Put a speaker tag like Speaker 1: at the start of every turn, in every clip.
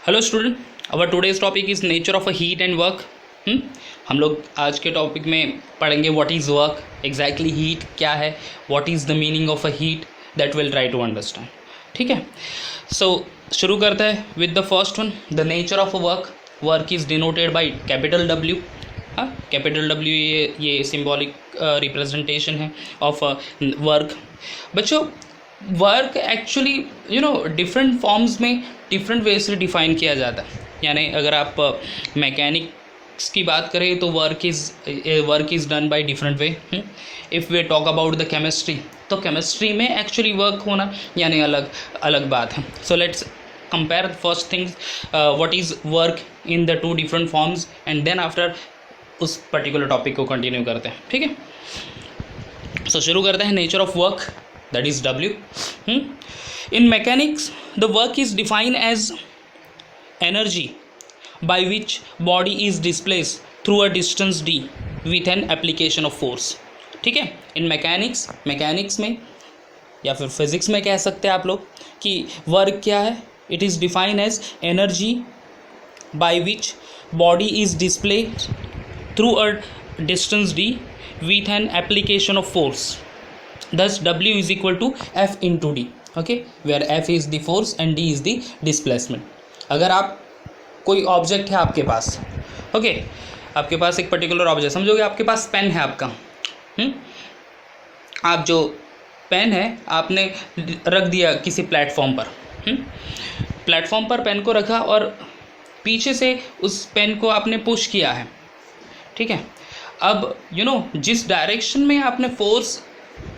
Speaker 1: Hello student, our today's topic is nature of a heat and work. हम लोग आज के टॉपिक में पढ़ेंगे what is work, exactly heat क्या है, what is the meaning of a heat, that will try to understand. ठीक है, सो शुरू करते हैं with the first one, the nature of a work. Work is denoted by capital W. हाँ, capital W ये symbolic representation है of work. बच्चों, work actually different forms में डिफरेंट वे से डिफाइन किया जाता है। यानी अगर आप मैकेनिक्स की बात करें तो work is done by different way. If we talk about the chemistry, तो केमिस्ट्री में एक्चुअली वर्क होना यानी अलग अलग बात है। So let's compare first things what is work in the two different forms and then after उस particular topic को कंटिन्यू करते हैं। ठीक है, सो शुरू करते हैं nature of work, that is W. In mechanics, the work is defined as energy by which body is displaced through a distance d with an application of force. ठीक है, इन मैकेनिक्स में या फिर फिजिक्स में कह सकते हैं आप लोग कि वर्क क्या है। It is defined as energy by which body is displaced through a distance d with an application of force. Thus W is equal to F into D, okay, where F is the force and D is the displacement. अगर आप कोई object है आपके पास, okay, आपके पास एक particular object, समझोगे आपके पास pen है आपका। आप जो पेन है आपने रख दिया किसी प्लेटफॉर्म पर। प्लेटफॉर्म पर पेन को रखा और पीछे से उस पेन को आपने पुश किया है। ठीक है, अब जिस डायरेक्शन में आपने फोर्स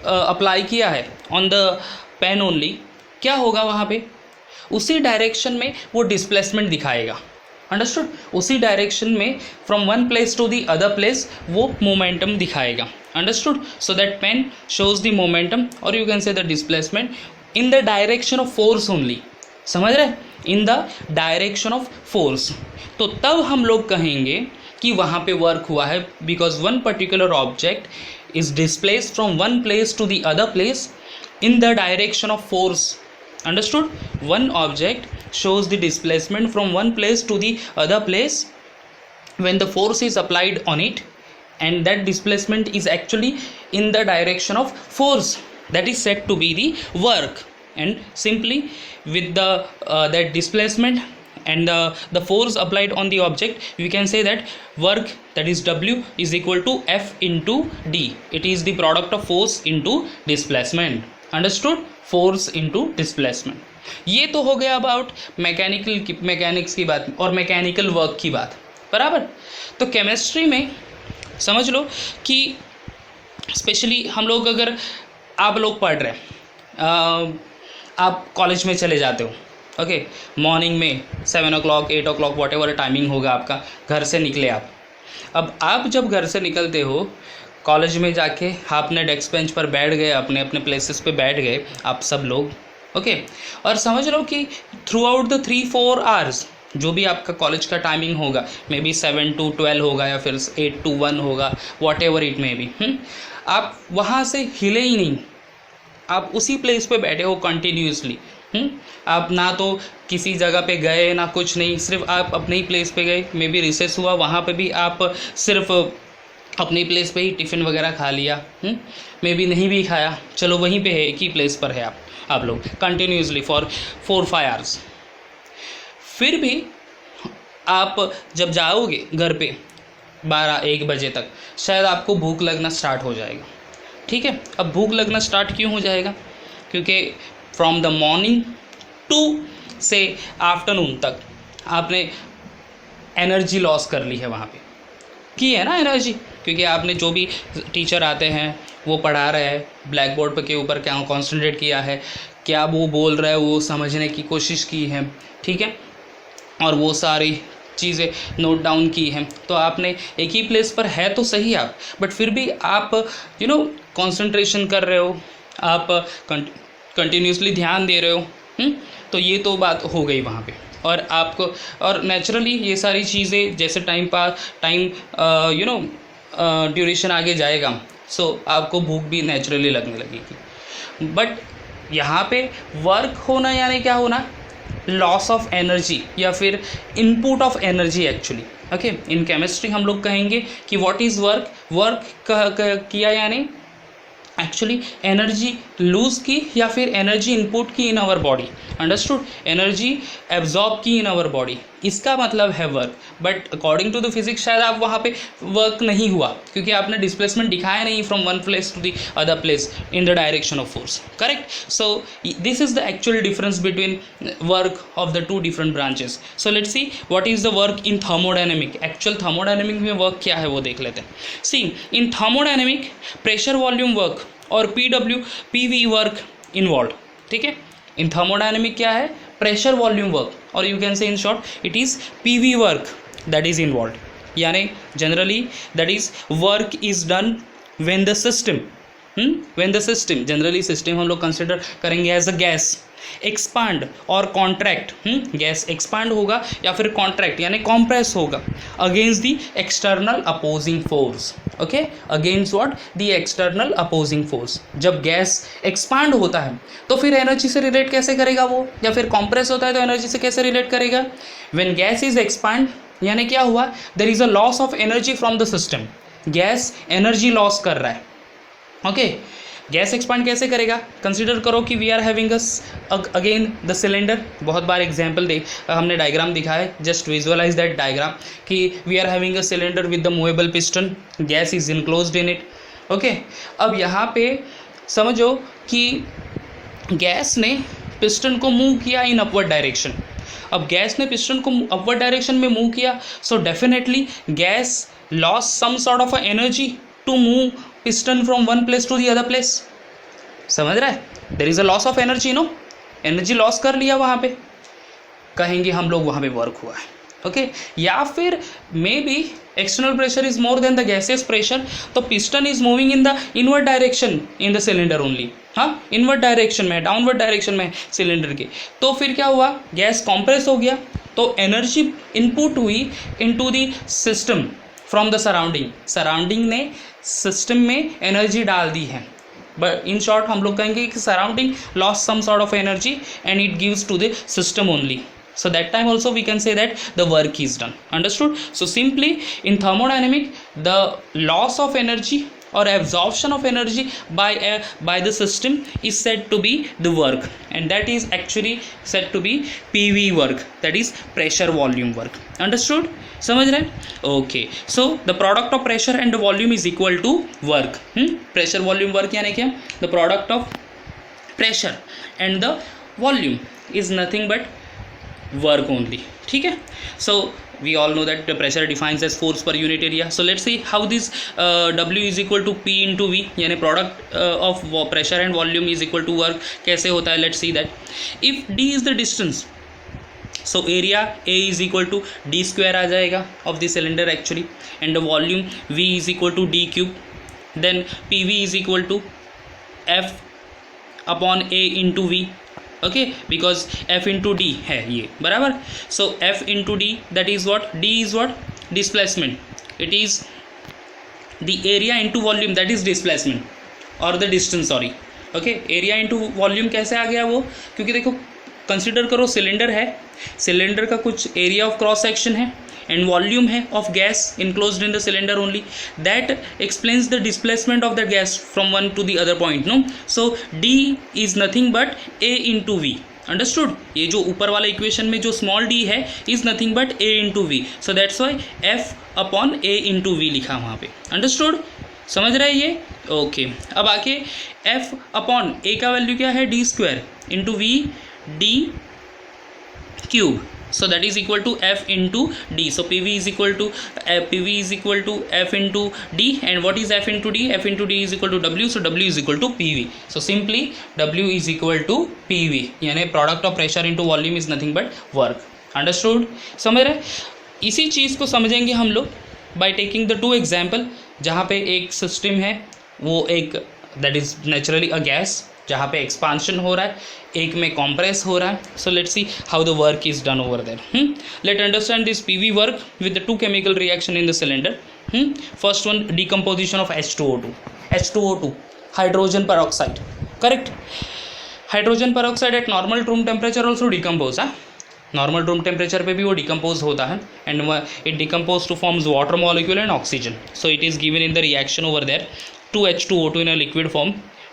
Speaker 1: अप्लाई किया है ऑन द पेन ओनली, क्या होगा वहाँ पे, उसी डायरेक्शन में वो डिस्प्लेसमेंट दिखाएगा। अंडरस्टूड? उसी डायरेक्शन में from one place to the other place वो मोमेंटम दिखाएगा। Understood? So that pen shows the momentum और you can say the displacement in the direction of force only. समझ रहे? In the direction of force. तो तब हम लोग कहेंगे कि वहाँ पे वर्क हुआ है, because one particular object is displaced from one place to the other place in the direction of force. Understood? One object shows the displacement from one place to the other place when the force is applied on it, and that displacement is actually in the direction of force. That is said to be the work. And simply with the that displacement and the force applied on the object, we can say that work, that is W, is equal to F into D. It is the product of force into displacement. Understood? Force into displacement. ये तो हो गया about mechanics की बात और mechanical work की बात, बराबर। तो केमिस्ट्री में समझ लो कि स्पेशली हम लोग, अगर आप लोग पढ़ रहे हैं, आप कॉलेज में चले जाते हो, ओके, मॉर्निंग में 7 o'clock 8 o'clock what ever timing होगा आपका, घर से निकले आप। अब आप जब घर से निकलते हो, कॉलेज में जाके आपने डेस्क बेंच पर बैठ गए, अपने अपने प्लेसेस पे बैठ गए आप सब लोग, ओके, और समझ लो कि थ्रू आउट द 3-4 आवर्स जो भी आपका कॉलेज का टाइमिंग होगा, मे बी 7 to 12 होगा या फिर 8 to 1 होगा, what ever it may be, आप वहाँ से हिले ही नहीं, आप उसी प्लेस पे बैठे हो कंटिन्यूसली। आप ना तो किसी जगह पे गए ना कुछ नहीं, सिर्फ आप अपने ही प्लेस पे गए। मे बी रिसेस हुआ, वहाँ पे भी आप सिर्फ अपनी प्लेस पे ही टिफ़िन वगैरह खा लिया, मे बी नहीं भी खाया, चलो वहीं पे है, एक ही प्लेस पर है आप लोग कंटिन्यूसली फॉर 4-5 आवर्स। फिर भी आप जब जाओगे घर पे 12-1 बजे तक, शायद आपको भूख लगना स्टार्ट हो जाएगा। ठीक है, अब भूख लगना स्टार्ट क्यों हो जाएगा? क्योंकि फ्रॉम द मॉर्निंग टू से आफ्टरनून तक आपने एनर्जी लॉस कर ली है, वहाँ पे की है ना एनर्जी, क्योंकि आपने जो भी टीचर आते हैं वो पढ़ा रहे हैं, ब्लैक बोर्ड के ऊपर क्या कॉन्सेंट्रेट किया है, क्या वो बोल रहा है वो समझने की कोशिश की है, ठीक है, और वो सारी चीज़ें नोट डाउन की हैं। तो आपने एक ही प्लेस पर है तो सही आप, बट फिर भी आप कंसंट्रेशन कर रहे हो, आप कंटिन्यूसली ड्यान दे रहे हो, तो ये तो बात हो गई वहाँ पे। और आपको, और नेचुरली ये सारी चीज़ें जैसे टाइम ड्यूरेशन आगे जाएगा, सो आपको भूख भी नेचुरली लगने लगेगी। बट यहाँ पे वर्क होना यानी क्या होना, लॉस ऑफ एनर्जी या फिर input of energy actually. Okay, in chemistry हम लोग कहेंगे कि व्हाट इज़ वर्क, वर्क किया यानी एक्चुअली एनर्जी लूज की या फिर एनर्जी इनपुट की in our body, understood, energy absorb की इन आवर बॉडी, इसका मतलब है work. But according to the physics शायद आप वहाँ पे वर्क नहीं हुआ क्योंकि आपने डिस्प्लेसमेंट दिखाया नहीं from one place to the other place in the direction of force, correct. So this is the actual difference between work of the two different branches. So let's see what is the work in thermodynamic. Actual thermodynamic में work क्या है वो देख लेते हैं। See in thermodynamic pressure volume work और PV work involve, ठीक है। इन थर्मोडायनेमिक क्या है, प्रेशर वॉल्यूम वर्क, और you can say in short it is PV work that is involve, यानी generally that is work is done when the system generally system हम लोग consider करेंगे as a gas expand और contract, gas expand होगा या फिर contract यानी compress होगा against the external opposing force. Okay, against what, the external opposing force. जब गैस एक्सपांड होता है तो फिर एनर्जी से रिलेट कैसे करेगा वो, या फिर कॉम्प्रेस होता है तो एनर्जी से कैसे रिलेट करेगा। व्हेन गैस इज एक्सपांड यानी क्या हुआ, there is a loss of energy from the system, gas energy loss कर रहा है। ओके, गैस एक्सपांड कैसे करेगा, कंसिडर करो कि we are having again the cylinder, बहुत बार एग्जाम्पल हमने डायग्राम दिखाया है, जस्ट विजुअलाइज दैट डायग्राम कि we are having a cylinder with the movable piston, gas is enclosed in it. Okay, अब यहाँ पे समझो कि गैस ने पिस्टन को मूव किया इन अपवर्ड डायरेक्शन। अब गैस ने पिस्टन को अपवर्ड डायरेक्शन में मूव किया, so definitely gas loss some sort of energy to move piston from one place to the other place, समझ रहा है, there is a loss of energy, no, energy loss कर लिया वहाँ पे, कहेंगे हम लोग वहाँ पे वर्क हुआ है। ओके, या फिर may be external pressure is more than the gases pressure, तो piston is moving in the inward direction in the cylinder only, हाँ, इनवर्ड डायरेक्शन में, डाउनवर्ड डायरेक्शन में सिलेंडर के, तो फिर क्या हुआ, गैस कॉम्प्रेस हो गया, तो एनर्जी इनपुट हुई into the system from the surrounding ने सिस्टम में एनर्जी डाल दी है। बट इन शॉर्ट हम लोग कहेंगे कि surrounding loss some sort of energy and it gives to the system only, so that time also we can say that the work is done, understood। So simply in thermodynamic the loss of energy or absorption of energy by the system is said to be the work, and that is actually said to be PV work, that is pressure volume work, understood, समझ रहे हैं। Okay, so the product of pressure and volume is equal to work. Pressure volume work यानी क्या, the product of pressure and the volume is nothing but work only, ठीक है। सो we all know that the pressure defines as force per unit area, so let's see how this W is equal to P into V, यानी product of pressure and volume is equal to work कैसे होता है, let's see that if D is the distance, so area A is equal to D square आ जाएगा of the cylinder actually, and the volume V is equal to D cube, then PV is equal to F upon A into V, okay, because F into D है ये, बराबर। So F into D that is what, D is what, displacement, it is the area into volume that is displacement और the distance, sorry. Okay, area into volume कैसे आ गया वो, क्योंकि देखो कंसिडर करो सिलेंडर है, सिलेंडर का कुछ एरिया ऑफ क्रॉस सेक्शन है and volume है of gas enclosed in the cylinder only, that explains the displacement of the gas from one to the other point, no, so D is nothing but A into V, understood। ये जो ऊपर वाला equation में जो small d है is nothing but A into V, so that's why F upon A into V लिखा वहाँ पे, understood, समझ रहे हैं ये। ओके, अब आके F upon A का वैल्यू क्या है, D square into V D cube, so that is equal to F into D, so PV is equal to F into D, and what is F into D, F into D is equal to W, so W is equal to PV, so simply W is equal to PV, यानी product of pressure into volume is nothing but work, understood, समझ रहे। इसी चीज़ को समझेंगे हम लोग by taking the two example, जहाँ पे एक सिस्टम है वो एक that is naturally a gas जहाँ पे एक्सपांशन हो रहा है, एक में कॉम्प्रेस हो रहा है, so let's see how the work is done over there. Let understand this PV work with the two chemical reaction in the cylinder. First one, decomposition of H2O2 hydrogen peroxide, correct. Hydrogen peroxide at normal room temperature also decompose, normal room temperature पे भी वो decompose होता है and it decompose to forms water molecule and oxygen. So it is given in the reaction over there. 2H2O2 in a liquid form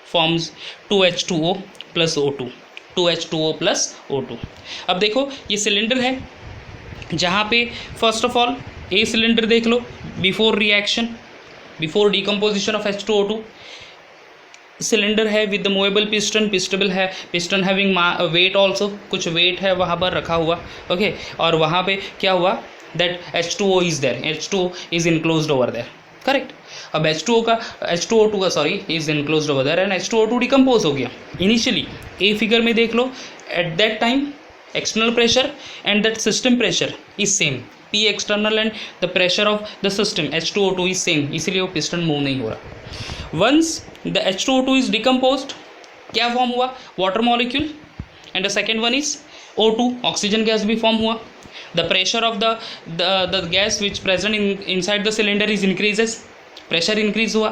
Speaker 1: forms 2H2O plus O2. 2H2O plus O2. अब देखो ये cylinder है जहाँ पे first of all a cylinder देख लो. Before reaction, before decomposition of H2O2 cylinder है with the movable piston. पिस्टेबल है, पिस्टन हैविंग वेट ऑल्सो, कुछ वेट है वहाँ पर रखा हुआ. ओके और वहाँ पे क्या हुआ that H2O is there. H2O is enclosed over there. Correct. अब H2O2 का sorry is enclosed over there and H2O2 decompose हो गया. इनिशियली ए फिगर में देख लो at that time external pressure and that system pressure is same. P external and the pressure of the system H2O2 is same, इसीलिए वो piston move नहीं हो रहा. Once the H2O2 is decomposed, क्या form हुआ? Water molecule and the second one is O2, oxygen gas भी form हुआ. The pressure of the gas which present inside the cylinder is increases. Pressure increase हुआ.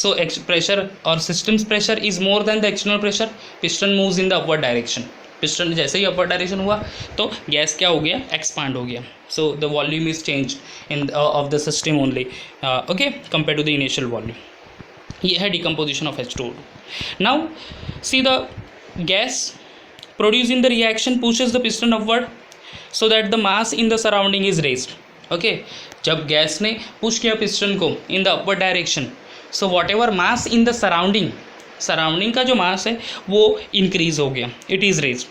Speaker 1: So pressure or system's pressure is more than the external pressure. Piston moves in the upward direction. Piston जैसे ही upward direction हुआ तो gas क्या हो गया? Expand हो गया. So the volume is changed in of the system only. Okay, compared to the initial volume. ये है decomposition of H2O2. Now see the gas produced in the reaction pushes the piston upward. So that the mass in the surrounding is raised. Okay, जब gas ने push किया piston को in the upward direction, so whatever mass in the surrounding का जो मास है वो increase हो गया, it is raised.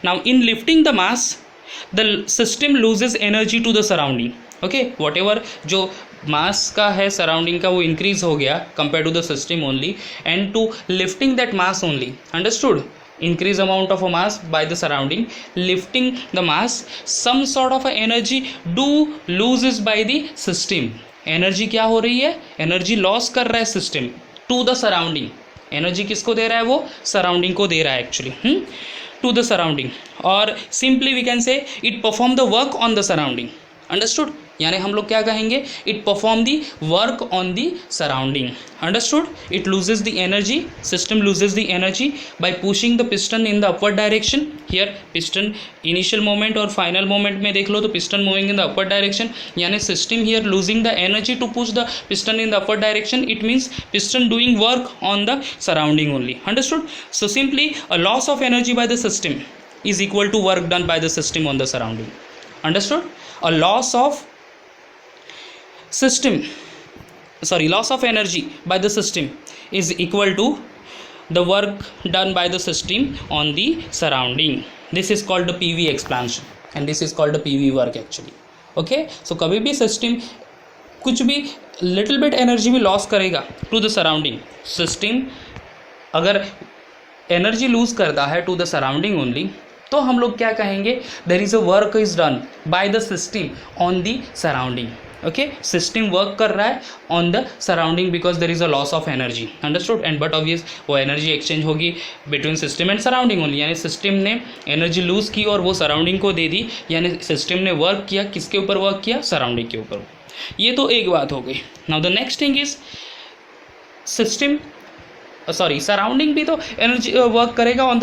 Speaker 1: Now in lifting the mass, the system loses energy to the surrounding. Okay, whatever जो मास का है सराउंडिंग का वो increase हो गया compared to the system only and to lifting that mass only. Understood? Increase amount of a mass by the surrounding, lifting the mass, some sort of a energy do loses by the system. Energy क्या हो रही है? Energy loss कर रहा है system to the surrounding. Energy किसको दे रहा है? वो surrounding को दे रहा है actually. To the surrounding. और simply we can say it perform the work on the surrounding. Understood? यानी हम लोग क्या कहेंगे? It perform the work on the surrounding. Understood? It loses the energy, system loses the energy by pushing the piston in the upward direction. Here piston initial moment और final moment में देख लो तो piston moving in the upward direction, यानी system here losing the energy to push the piston in the upward direction. It means piston doing work on the surrounding only. Understood? So simply a loss of energy by the system is equal to work done by the system on the surrounding. Understood? A loss of energy by the system is equal to the work done by the system on the surrounding. This is called the PV expansion and this is called the PV work actually. Okay, so कभी भी system कुछ भी little bit energy भी loss करेगा to the surrounding. System अगर energy lose करता है to the surrounding only, तो हम लोग क्या कहेंगे? There is a work is done by the system on the surrounding. Okay, system work कर रहा है on the surrounding because there is a loss of energy. Understood? And but obvious वो energy exchange होगी between system and surrounding only, यानी system ने energy lose की और वो सराउंडिंग को दे दी, यानी सिस्टम ने वर्क किया. किसके ऊपर वर्क किया? सराउंडिंग के ऊपर. ये तो एक बात हो गई. Now the next thing is system surrounding भी तो एनर्जी वर्क करेगा ऑन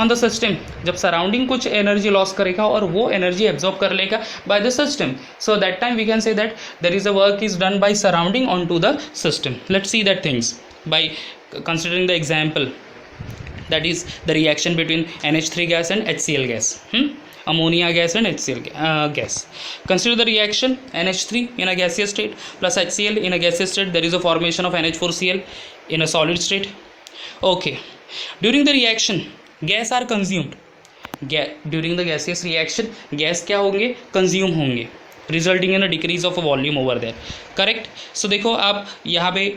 Speaker 1: द सिस्टम. जब सराउंडिंग कुछ एनर्जी लॉस करेगा और वो एनर्जी एब्जॉर्ब कर लेगा by the system, so that time we can say that there is a work is done by surrounding on to the system. Let's see that things by considering the example, that is the reaction between NH3 gas and HCl gas. Ammonia gas and HCl gas. Consider the reaction NH3 in a gaseous state plus HCl in a gaseous state. There is a formation of NH4Cl in a solid state. Okay. During the reaction, gas are consumed. During the gaseous reaction, gas क्या होंगे? Consume होंगे, resulting in a decrease of a volume over there. Correct? So देखो आप यहाँ पे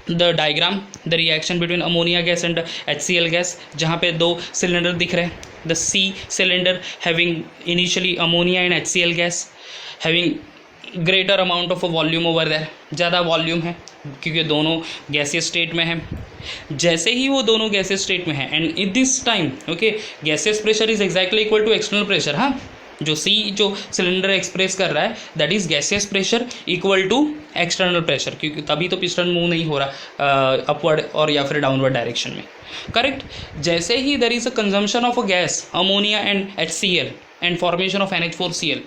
Speaker 1: the diagram, the reaction between ammonia gas and HCl gas, जहाँ पे दो सिलेंडर दिख रहे हैं. The C cylinder having initially ammonia and HCl gas having greater amount of a volume over there. ज़्यादा वॉल्यूम है क्योंकि दोनों गैसियस स्टेट में है. जैसे ही वो दोनों गैसियस स्टेट में है and in this time okay gaseous pressure is exactly equal to external pressure. हाँ, जो C जो सिलेंडर एक्सप्रेस कर रहा है that is gaseous pressure equal to external pressure, क्योंकि तभी तो पिस्टन मूव नहीं हो रहा अपवर्ड और या फिर डाउनवर्ड डायरेक्शन में. करेक्ट? जैसे ही there is a consumption of a gas ammonia and HCl, and formation of NH4Cl.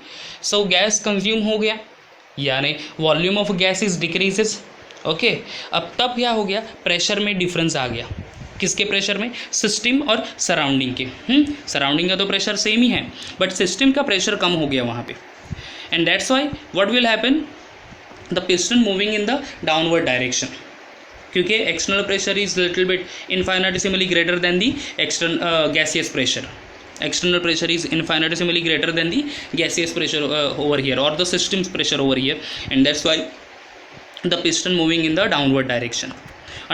Speaker 1: So gas consume हो गया, यानी volume of gas is decreases. Okay, अब तब क्या हो गया, प्रेशर में डिफरेंस आ गया. किसके प्रेशर में? सिस्टम और सराउंडिंग के. सराउंडिंग का तो प्रेशर सेम ही है, बट सिस्टम का प्रेशर कम हो गया वहाँ पे. And that's why what will happen, the piston moving in the downward direction, क्योंकि external pressure is little bit infinitesimally greater than the external gaseous pressure. External pressure is infinitesimally greater than the gaseous pressure over here, or the system's pressure over here, and that's why the piston moving in the downward direction.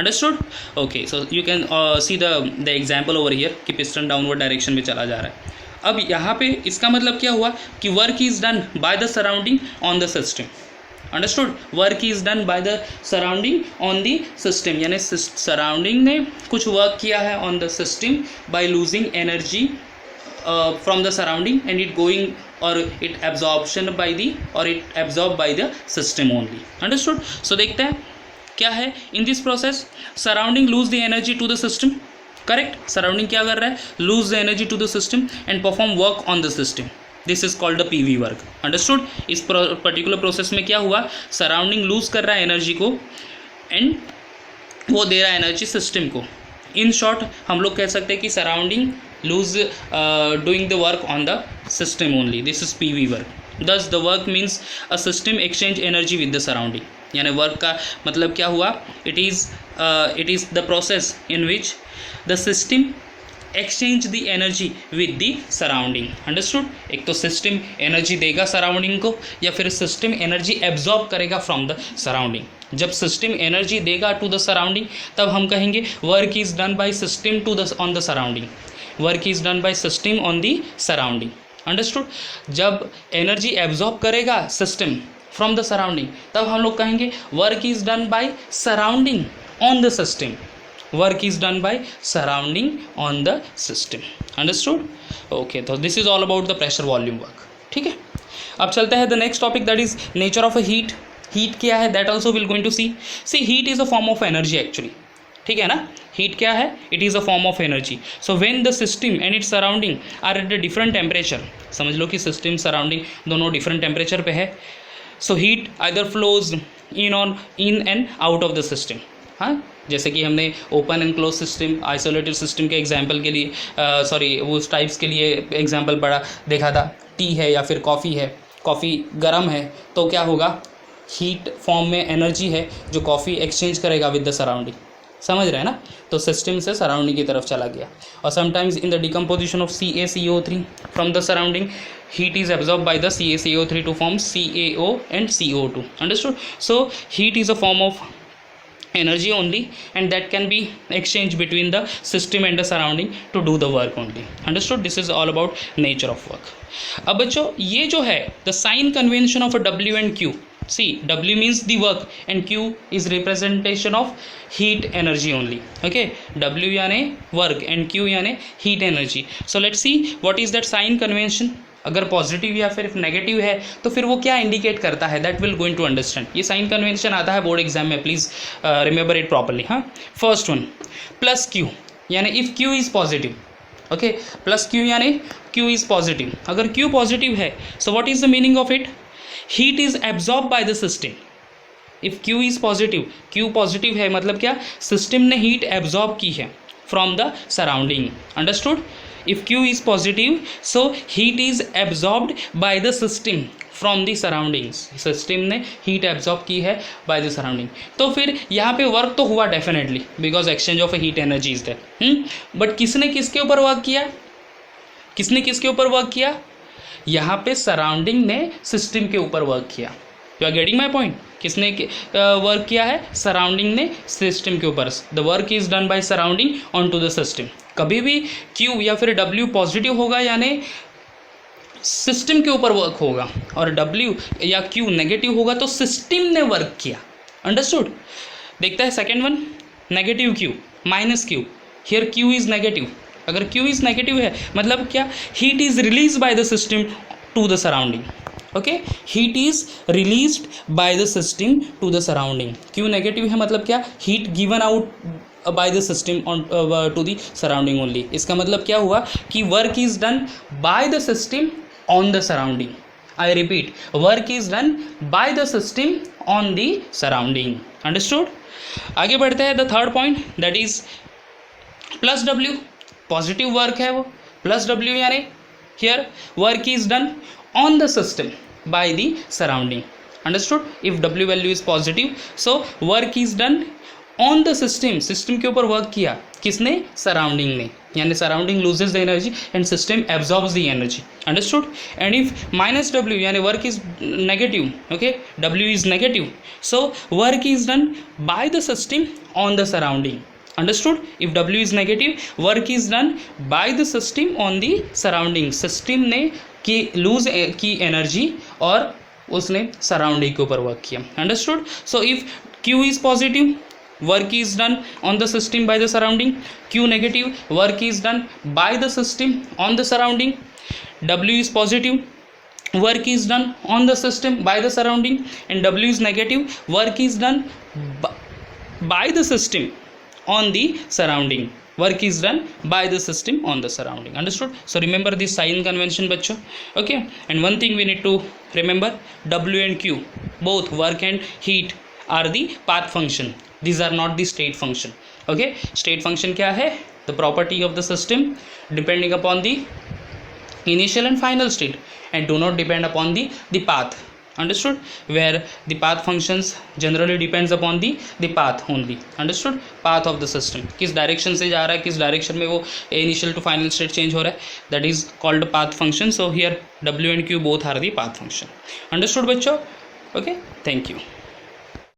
Speaker 1: Understood? Okay, so you can see the example over here कि piston downward direction में चला जा रहा है. अब यहाँ पे इसका मतलब क्या हुआ कि work is done by the surrounding on the system. Understood? Work is done by the surrounding on the system, यानी surrounding ने कुछ work किया है on the system by losing energy from the surrounding, and it going or it absorption by the or it absorbed by the system only. Understood? So देखते हैं क्या है in this process, surrounding lose the energy to the system. Correct? Surrounding क्या कर रहा है, lose the energy to the system and perform work on the system. This is called the PV work. Understood? इस particular process में क्या हुआ, surrounding lose कर रहा है energy को and वो दे रहा है energy system को. In short हम लोग कह सकते हैं कि surrounding lose doing the work on the system only. This is PV work. Thus the work means a system exchange energy with the surrounding. यानी वर्क का मतलब क्या हुआ, it is the process in which the system exchange the energy with the surrounding. Understood? एक तो system energy देगा surrounding को, या फिर system energy absorb करेगा from the surrounding. जब सिस्टम एनर्जी देगा टू द सराउंडिंग, तब हम कहेंगे work is done by system to the on the surrounding. Work is done by system on the surrounding. Understood? जब एनर्जी एब्जॉर्ब करेगा system from the surrounding, तब हम लोग कहेंगे work is done by surrounding on the system. Work is done by surrounding on the system. Understood? Okay, तो this is all about the pressure volume work. ठीक है, अब चलते हैं the next topic, that is nature of a heat. Heat क्या है, that also will going to see. Heat is a form of energy actually. ठीक है ना, हीट क्या है, it is a form of energy. So when the system and its surrounding are at a different temperature, समझ लो कि system surrounding दोनों different temperature पे है. So heat either flows in and out of the system. हाँ, जैसे कि हमने open and close system, isolated system के एग्जाम्पल के लिए वो टाइप्स के लिए एग्जाम्पल पढ़ा देखा था. टी है या फिर कॉफ़ी है, कॉफ़ी गर्म है तो क्या होगा, हीट फॉर्म में एनर्जी है जो कॉफ़ी एक्सचेंज करेगा विद द सराउंडिंग. समझ रहे हैं ना, तो सिस्टम से सराउंडिंग की तरफ चला गया. और sometimes in the decomposition of CaCO3 from the surrounding, heat is absorbed by the CaCO3 to form CaO and CO2. Understood? So heat is a form of energy only, and that can be exchanged between the system and the surrounding to do the work only. Understood? This is all about nature of work. अब बच्चों ये जो है the sign convention of a W and Q. See, W means the work and Q is representation of heat energy only. Okay, W यानी work and Q यानी heat energy. So let's see what is that sign convention. अगर positive या फिर negative है तो फिर वो क्या इंडिकेट करता है, that will going to understand. ये साइन कन्वेंशन आता है बोर्ड एग्जाम में, प्लीज़ रिमेंबर इट प्रॉपरली. हाँ, फर्स्ट वन प्लस क्यू, यानी if Q is positive. Okay, plus Q यानी क्यू इज़ पॉजिटिव. अगर क्यू पॉजिटिव है, so what is the meaning of it, heat is absorb by the system. If Q is positive, Q positive है मतलब क्या, system ने heat absorb की है from the surrounding. Understood? If Q is positive, so heat is absorbed by the system from the surroundings. System ने heat absorb की है by the surrounding. तो फिर यहाँ पे वर्क तो हुआ definitely, because exchange of heat energy is there. But किसने किसके ऊपर वर्क किया, किसने किसके ऊपर वर्क किया, यहाँ पे सराउंडिंग ने सिस्टम के ऊपर वर्क किया. You are getting my point. किसने वर्क किया है, सराउंडिंग ने सिस्टम के ऊपर. The work is done by surrounding on to the system. कभी भी Q या फिर W पॉजिटिव होगा यानी सिस्टम के ऊपर वर्क होगा, और W या Q नेगेटिव होगा तो सिस्टम ने वर्क किया. अंडरस्टूड? देखते हैं second one, negative Q minus Q. Here Q is negative. अगर Q इज नेगेटिव है मतलब क्या, heat is release by the system to the surrounding. Okay, heat is released by the system to the surrounding. Q negative है मतलब क्या, heat given out by the system on to the surrounding only. इसका मतलब क्या हुआ कि work is done by the system on the surrounding. I repeat, work is done by the system on the surrounding. Understood? आगे बढ़ते हैं, the third point that is plus W, positive work है वो, प्लस डब्ल्यू यानी here work is done on the system by the surrounding. Understood? If W value is positive, so work is done on the system, system के ऊपर work किया किसने? Surrounding ने, यानी surrounding loses the energy and system absorbs the energy. Understood? And if minus W यानी work is negative, okay, W is negative, so work is done by the system on the surrounding. Understood? If W is negative, work is done by the system on the surrounding. System ने की lose की energy और उसने surrounding के ऊपर work किया. Understood? So if Q is positive, work is done on the system by the surrounding. Q negative, work is done by the system on the surrounding. W is positive, work is done on the system by the surrounding, and W is negative, work is done by the system on the surrounding. Work is done by the system on the surrounding. Understood? So remember this sign convention bachcho. Okay, and one thing we need to remember, W and Q both work and heat are the path function. These are not the state function. Okay, state function क्या है? The property of the system depending upon the initial and final state and do not depend upon the path. Understood? Where the path functions generally depends upon the path only. Understood? Path of the system, किस direction से जा रहा है, किस direction में वो initial to final state change हो रहा है, that is called path function. So here W and Q both are the path function. Understood बच्चों? Okay, thank you.